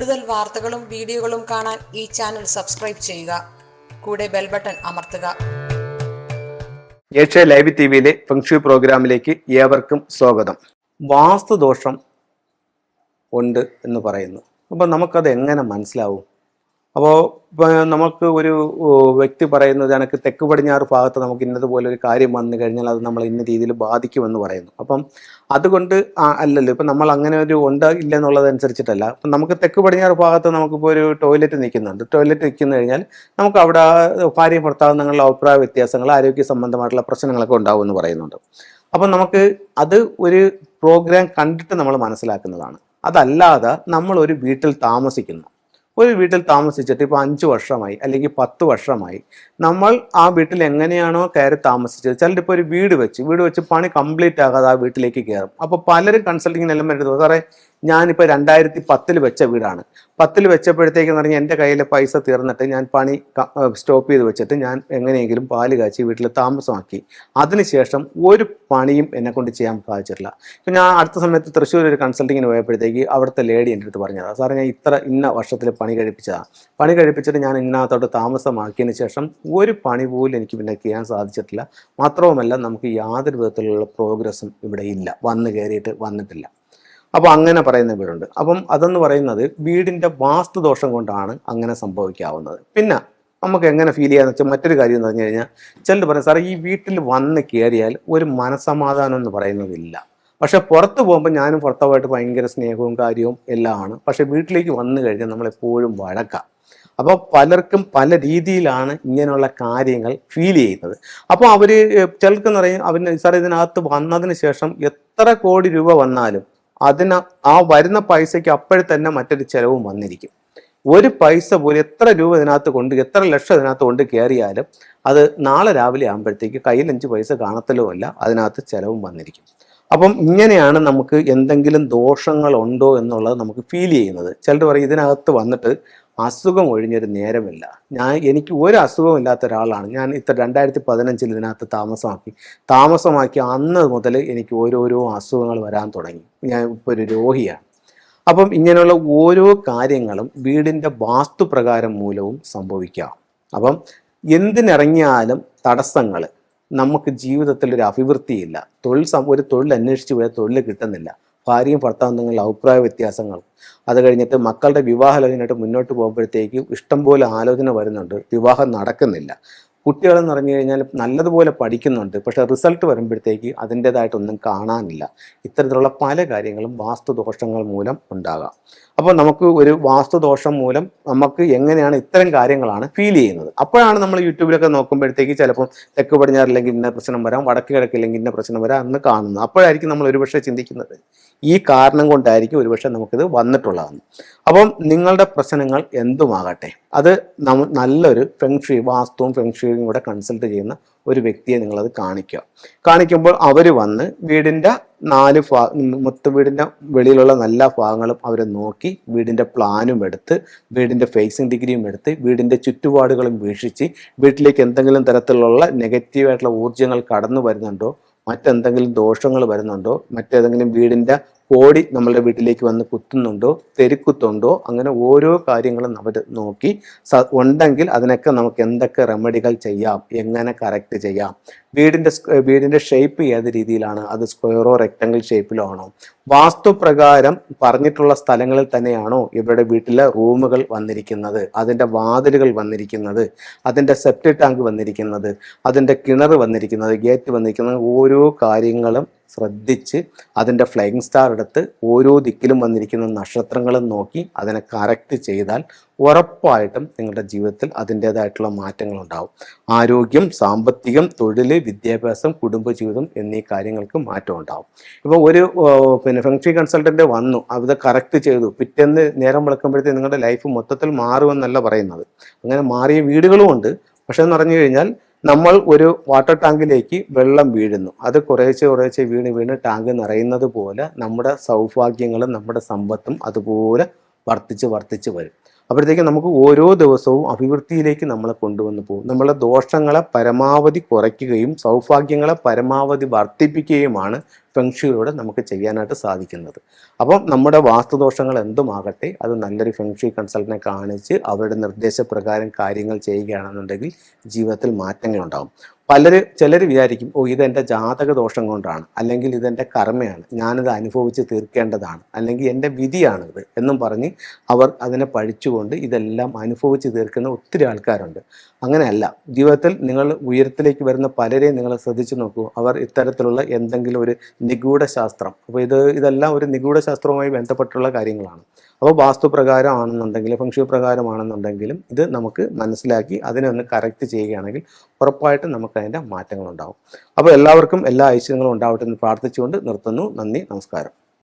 കൂടുതൽ വാർത്തകളും വീഡിയോകളും കാണാൻ ഈ ചാനൽ സബ്സ്ക്രൈബ് ചെയ്യുക. കൂടെ ബെൽ ബട്ടൺ അമർത്തുക. ഏഷ്യ ലൈവ് ടിവിയിലെ ഫെങ്ഷു പ്രോഗ്രാമിലേക്ക് ഏവർക്കും സ്വാഗതം. വാസ്തുദോഷം ഉണ്ട് എന്ന് പറയുന്നു. അപ്പോൾ നമുക്കത് എങ്ങനെ മനസ്സിലാവും? അപ്പോൾ നമുക്ക് ഒരു വ്യക്തി പറയുന്നത് എനിക്ക് തെക്ക് പടിഞ്ഞാറ് ഭാഗത്ത് നമുക്ക് ഇന്നതുപോലെ ഒരു കാര്യം വന്നു കഴിഞ്ഞാൽ അത് നമ്മൾ ഇന്ന രീതിയിൽ ബാധിക്കുമെന്ന് പറയുന്നു. അപ്പം അതുകൊണ്ട് അല്ലല്ലോ, ഇപ്പം നമ്മൾ അങ്ങനെ ഒരു ഉണ്ട് ഇല്ല എന്നുള്ളതനുസരിച്ചിട്ടല്ല. അപ്പം നമുക്ക് തെക്ക് പടിഞ്ഞാറ് ഭാഗത്ത് നമുക്കിപ്പോൾ ഒരു ടോയ്ലറ്റ് നിൽക്കുന്നുണ്ട്. ടോയ്ലറ്റ് നിൽക്കുന്നു കഴിഞ്ഞാൽ നമുക്ക് അവിടെ ഭാര്യ ഭർത്താവ് തങ്ങളുടെ അഭിപ്രായ വ്യത്യാസങ്ങൾ, ആരോഗ്യ സംബന്ധമായിട്ടുള്ള പ്രശ്നങ്ങളൊക്കെ ഉണ്ടാവുമെന്ന് പറയുന്നുണ്ട്. അപ്പം നമുക്ക് അത് ഒരു പ്രോഗ്രാം കണ്ടിട്ട് നമ്മൾ മനസ്സിലാക്കുന്നതാണ്. അതല്ലാതെ നമ്മൾ ഒരു വീട്ടിൽ താമസിക്കുന്നു. ഒരു വീട്ടിൽ താമസിച്ചിട്ട് ഇപ്പോൾ 5 വർഷമായി അല്ലെങ്കിൽ 10 വർഷമായി നമ്മൾ ആ വീട്ടിൽ എങ്ങനെയാണോ കയറി താമസിച്ചത്, ചിലപ്പോൾ ഇപ്പോൾ ഒരു വീട് വെച്ച് പണി കംപ്ലീറ്റ് ആകാതെ ആ വീട്ടിലേക്ക് കയറും. അപ്പോൾ പലരും കൺസൾട്ടിങ്ങിനെല്ലാം എടുത്തു, സാറേ ഞാനിപ്പോൾ 2010 വെച്ച വീടാണ്. 10 വെച്ചപ്പോഴത്തേക്കെന്ന് പറഞ്ഞാൽ എൻ്റെ കയ്യിൽ പൈസ തീർന്നിട്ട് ഞാൻ പണി സ്റ്റോപ്പ് ചെയ്ത് വെച്ചിട്ട് ഞാൻ എങ്ങനെയെങ്കിലും പാല് കാച്ചി വീട്ടിൽ താമസമാക്കി. അതിനുശേഷം ഒരു പണിയും എന്നെ കൊണ്ട് ചെയ്യാൻ സാധിച്ചിട്ടില്ല. ഇപ്പം ഞാൻ അടുത്ത സമയത്ത് തൃശ്ശൂർ ഒരു കൺസൾട്ടിങ്ങിന് പോയപ്പോഴത്തേക്ക് അവിടുത്തെ ലേഡി എൻ്റെ അടുത്ത് പറഞ്ഞതാണ്, സാറേ ഞാൻ ഇന്ന വർഷത്തിൽ പണി കഴിപ്പിച്ചിട്ട് ഞാൻ ഇന്നത്തോട്ട് താമസമാക്കിയതിന് ശേഷം ഒരു പണി പോലും എനിക്ക് പിന്നെ ചെയ്യാൻ സാധിച്ചിട്ടില്ല. മാത്രവുമല്ല നമുക്ക് യാതൊരു വിധത്തിലുള്ള പ്രോഗ്രസ്സും ഇവിടെ ഇല്ല, വന്നിട്ടില്ല. അപ്പോൾ അങ്ങനെ പറയുന്നവരുണ്ട്. അപ്പം അതെന്ന് പറയുന്നത് വീടിൻ്റെ വാസ്തുദോഷം കൊണ്ടാണ് അങ്ങനെ സംഭവിക്കാവുന്നത്. പിന്നെ നമുക്ക് എങ്ങനെ ഫീൽ ചെയ്യാന്ന് വെച്ചാൽ മറ്റൊരു കാര്യം എന്ന് പറഞ്ഞു കഴിഞ്ഞാൽ ചിലർ പറയും, സാറേ ഈ വീട്ടിൽ വന്ന് കയറിയാൽ ഒരു മനസ്സമാധാനം എന്ന് പറയുന്നതില്ല. പക്ഷെ പുറത്ത് പോകുമ്പോൾ ഞാനും ഭർത്താവായിട്ട് ഭയങ്കര സ്നേഹവും കാര്യവും എല്ലാം ആണ്. പക്ഷെ വീട്ടിലേക്ക് വന്നു കഴിഞ്ഞാൽ നമ്മളെപ്പോഴും വഴക്കാം. അപ്പോൾ പലർക്കും പല രീതിയിലാണ് ഇങ്ങനെയുള്ള കാര്യങ്ങൾ ഫീൽ ചെയ്യുന്നത്. അപ്പോൾ അവർ ചിലർക്കെന്ന് പറയും, സാർ ഇതിനകത്ത് വന്നതിന് ശേഷം എത്ര കോടി രൂപ വന്നാലും ആ വരുന്ന പൈസയ്ക്ക് അപ്പോഴത്തന്നെ മറ്റൊരു ചെലവും വന്നിരിക്കും. ഒരു പൈസ പോലും എത്ര രൂപ എത്ര ലക്ഷം ഇതിനകത്ത് കൊണ്ട് കയറിയാലും അത് നാളെ രാവിലെ ആകുമ്പോഴത്തേക്ക് കയ്യിൽ 5 പൈസ കാണത്തലുമല്ല, അതിനകത്ത് ചെലവും വന്നിരിക്കും. അപ്പം ഇങ്ങനെയാണ് നമുക്ക് എന്തെങ്കിലും ദോഷങ്ങളുണ്ടോ എന്നുള്ളത് നമുക്ക് ഫീൽ ചെയ്യുന്നത്. ചിലർ പറയും ഇതിനകത്ത് വന്നിട്ട് അസുഖം ഒഴിഞ്ഞൊരു നേരമില്ല. എനിക്ക് ഒരു അസുഖവും ഇല്ലാത്ത ഒരാളാണ്. ഞാൻ 2015 ഇതിനകത്ത് താമസമാക്കി അന്ന് മുതൽ എനിക്ക് ഓരോരോ അസുഖങ്ങൾ വരാൻ തുടങ്ങി. ഞാൻ ഇപ്പോൾ ഒരു രോഗിയാണ്. അപ്പം ഇങ്ങനെയുള്ള ഓരോ കാര്യങ്ങളും വീടിൻ്റെ വാസ്തുപ്രകാരം മൂലവും സംഭവിക്കാം. അപ്പം എന്തിനിറങ്ങിയാലും തടസ്സങ്ങൾ, നമുക്ക് ജീവിതത്തിൽ ഒരു അഭിവൃദ്ധിയില്ല. ഒരു തൊഴിൽ അന്വേഷിച്ച് പോയാൽ തൊഴിൽ കിട്ടുന്നില്ല. ഭാര്യയും ഭർത്താവും തമ്മിലുള്ള അഭിപ്രായ വ്യത്യാസങ്ങൾ, അത് കഴിഞ്ഞിട്ട് മക്കളുടെ വിവാഹാലോചനയായിട്ട് മുന്നോട്ട് പോകുമ്പോഴത്തേക്ക് ഇഷ്ടംപോലെ ആലോചന വരുന്നുണ്ട്, വിവാഹം നടക്കുന്നില്ല. കുട്ടികളെന്ന് പറഞ്ഞു കഴിഞ്ഞാൽ നല്ലതുപോലെ പഠിക്കുന്നുണ്ട്, പക്ഷേ റിസൾട്ട് വരുമ്പോഴത്തേക്ക് അതിൻ്റേതായിട്ടൊന്നും കാണാനില്ല. ഇത്തരത്തിലുള്ള പല കാര്യങ്ങളും വാസ്തുദോഷങ്ങൾ മൂലം ഉണ്ടാകാം. അപ്പോൾ നമുക്ക് ഒരു വാസ്തുദോഷം മൂലം നമുക്ക് എങ്ങനെയാണ് ഇത്തരം കാര്യങ്ങളാണ് ഫീൽ ചെയ്യുന്നത്. അപ്പോഴാണ് നമ്മൾ യൂട്യൂബിലൊക്കെ നോക്കുമ്പോഴത്തേക്ക് ചിലപ്പോൾ തെക്ക് പടിഞ്ഞാറില്ലെങ്കിൽ ഇന്ന പ്രശ്നം വരാം, വടക്ക് കിഴക്കില്ലെങ്കിൽ ഇന്ന പ്രശ്നം വരാം എന്ന് കാണുന്നത്. അപ്പോഴായിരിക്കും നമ്മൾ ഒരുപക്ഷെ ചിന്തിക്കുന്നത് ഈ കാരണം കൊണ്ടായിരിക്കും ഒരുപക്ഷെ നമുക്കിത് വന്നിട്ടുള്ളതെന്ന്. അപ്പം നിങ്ങളുടെ പ്രശ്നങ്ങൾ എന്തുമാകട്ടെ, അത് നല്ലൊരു ഫെങ്ഷി, വാസ്തുവും ഫെങ്ഷിയും കൂടെ കൺസൾട്ട് ചെയ്യുന്ന ഒരു വ്യക്തിയെ നിങ്ങളത് കാണിക്കുമ്പോൾ അവർ വന്ന് വീടിൻ്റെ 4 വീടിൻ്റെ വെളിയിലുള്ള നല്ല ഭാഗങ്ങളും അവർ നോക്കി, വീടിൻ്റെ പ്ലാനും എടുത്ത്, വീടിൻ്റെ ഫേസിങ് ഡിഗ്രിയും എടുത്ത്, വീടിൻ്റെ ചുറ്റുപാടുകളും വീക്ഷിച്ച് വീട്ടിലേക്ക് എന്തെങ്കിലും തരത്തിലുള്ള നെഗറ്റീവായിട്ടുള്ള ഊർജ്ജങ്ങൾ കടന്നു വരുന്നുണ്ടോ, മറ്റെന്തെങ്കിലും ദോഷങ്ങൾ വരുന്നുണ്ടോ, മറ്റേതെങ്കിലും വീടിൻ്റെ കോടി നമ്മളുടെ വീട്ടിലേക്ക് വന്ന് കുത്തുന്നുണ്ടോ, തെരുക്കുത്തുണ്ടോ, അങ്ങനെ ഓരോ കാര്യങ്ങളും അവർ നോക്കി ഉണ്ടെങ്കിൽ അതിനൊക്കെ നമുക്ക് എന്തൊക്കെ റെമഡികൾ ചെയ്യാം, എങ്ങനെ കറക്റ്റ് ചെയ്യാം, വീടിൻ്റെ ഷേപ്പ് ഏത് രീതിയിലാണ്, അത് സ്ക്വയറോ റെക്റ്റാങ്കിൾ ഷേപ്പിലോ ആണോ, വാസ്തുപ്രകാരം പറഞ്ഞിട്ടുള്ള സ്ഥലങ്ങളിൽ തന്നെയാണോ ഇവരുടെ വീട്ടിലെ റൂമുകൾ വന്നിരിക്കുന്നത്, അതിൻ്റെ വാതിലുകൾ വന്നിരിക്കുന്നത്, അതിൻ്റെ സെപ്റ്റിക് ടാങ്ക് വന്നിരിക്കുന്നത്, അതിൻ്റെ കിണർ വന്നിരിക്കുന്നത്, ഗേറ്റ് വന്നിരിക്കുന്നത്, ഓരോ കാര്യങ്ങളും ശ്രദ്ധിച്ച് അതിൻ്റെ ഫ്ലൈയിങ് സ്റ്റാർ എടുത്ത് ഓരോ ദിക്കിലും വന്നിരിക്കുന്ന നക്ഷത്രങ്ങളും നോക്കി അതിനെ കറക്റ്റ് ചെയ്താൽ ഉറപ്പായിട്ടും നിങ്ങളുടെ ജീവിതത്തിൽ അതിൻ്റേതായിട്ടുള്ള മാറ്റങ്ങളുണ്ടാവും. ആരോഗ്യം, സാമ്പത്തികം, തൊഴിൽ, വിദ്യാഭ്യാസം, കുടുംബജീവിതം എന്നീ കാര്യങ്ങൾക്ക് മാറ്റം ഉണ്ടാവും. ഇപ്പോൾ ഒരു ഫെങ്ഷി കൺസൾട്ടൻ്റ് വന്നു, അത് കറക്റ്റ് ചെയ്തു, പിറ്റേന്ന് നേരം വിളക്കുമ്പോഴത്തേക്ക് നിങ്ങളുടെ ലൈഫ് മൊത്തത്തിൽ മാറുമെന്നല്ല പറയുന്നത്. അങ്ങനെ മാറിയ വീടുകളുമുണ്ട്. പക്ഷെ എന്ന് പറഞ്ഞു കഴിഞ്ഞാൽ നമ്മൾ ഒരു വാട്ടർ ടാങ്കിലേക്ക് വെള്ളം വീഴുന്നു, അത് കുറേശ്ശെ വീണ് ടാങ്ക് നിറയുന്നത് പോലെ നമ്മുടെ സൗഭാഗ്യങ്ങളും നമ്മുടെ സമ്പത്തും അതുപോലെ വർദ്ധിച്ച് വരും. അപ്പോഴത്തേക്കും നമുക്ക് ഓരോ ദിവസവും അഭിവൃദ്ധിയിലേക്ക് നമ്മളെ കൊണ്ടുവന്ന് പോകും. നമ്മളെ ദോഷങ്ങളെ പരമാവധി കുറയ്ക്കുകയും സൗഭാഗ്യങ്ങളെ പരമാവധി വർദ്ധിപ്പിക്കുകയുമാണ് ഫെങ്ഷുയിലൂടെ നമുക്ക് ചെയ്യാനായിട്ട് സാധിക്കുന്നത്. അപ്പം നമ്മുടെ വാസ്തുദോഷങ്ങൾ എന്തുമാകട്ടെ അത് നല്ലൊരു ഫെങ്ഷു കൺസൾട്ടനെ കാണിച്ച് അവരുടെ നിർദ്ദേശപ്രകാരം കാര്യങ്ങൾ ചെയ്യുകയാണെന്നുണ്ടെങ്കിൽ ജീവിതത്തിൽ മാറ്റങ്ങളുണ്ടാകും. ചിലർ വിചാരിക്കും, ഇതെൻ്റെ ജാതക ദോഷം കൊണ്ടാണ്, അല്ലെങ്കിൽ ഇതെൻ്റെ കർമ്മയാണ്, ഞാനിത് അനുഭവിച്ച് തീർക്കേണ്ടതാണ്, അല്ലെങ്കിൽ എൻ്റെ വിധിയാണിത് എന്നും പറഞ്ഞ് അവർ അതിനെ പഴിച്ചുകൊണ്ട് ഇതെല്ലാം അനുഭവിച്ച് തീർക്കുന്ന ഒത്തിരി ആൾക്കാരുണ്ട്. അങ്ങനെയല്ല. ജീവിതത്തിൽ നിങ്ങൾ ഉയരത്തിലേക്ക് വരുന്ന പലരെയും നിങ്ങൾ ശ്രദ്ധിച്ചു നോക്കൂ. അവർ ഇത്തരത്തിലുള്ള എന്തെങ്കിലും ഒരു നിഗൂഢ ശാസ്ത്രം, അപ്പോൾ ഇതെല്ലാം ഒരു നിഗൂഢ ശാസ്ത്രവുമായി ബന്ധപ്പെട്ടുള്ള കാര്യങ്ങളാണ്. അപ്പോൾ വാസ്തുപ്രകാരമാണെന്നുണ്ടെങ്കിലും ഫെങ്ഷു പ്രകാരമാണെന്നുണ്ടെങ്കിലും ഇത് നമുക്ക് മനസ്സിലാക്കി അതിനെ ഒന്ന് കറക്റ്റ് ചെയ്യുകയാണെങ്കിൽ ഉറപ്പായിട്ടും നമുക്ക് അതിൻ്റെ മാറ്റങ്ങളുണ്ടാകും. അപ്പോൾ എല്ലാവർക്കും എല്ലാ ഐശ്വര്യങ്ങളും ഉണ്ടാവട്ടെ എന്ന് പ്രാർത്ഥിച്ചുകൊണ്ട് നിർത്തുന്നു. നന്ദി, നമസ്കാരം.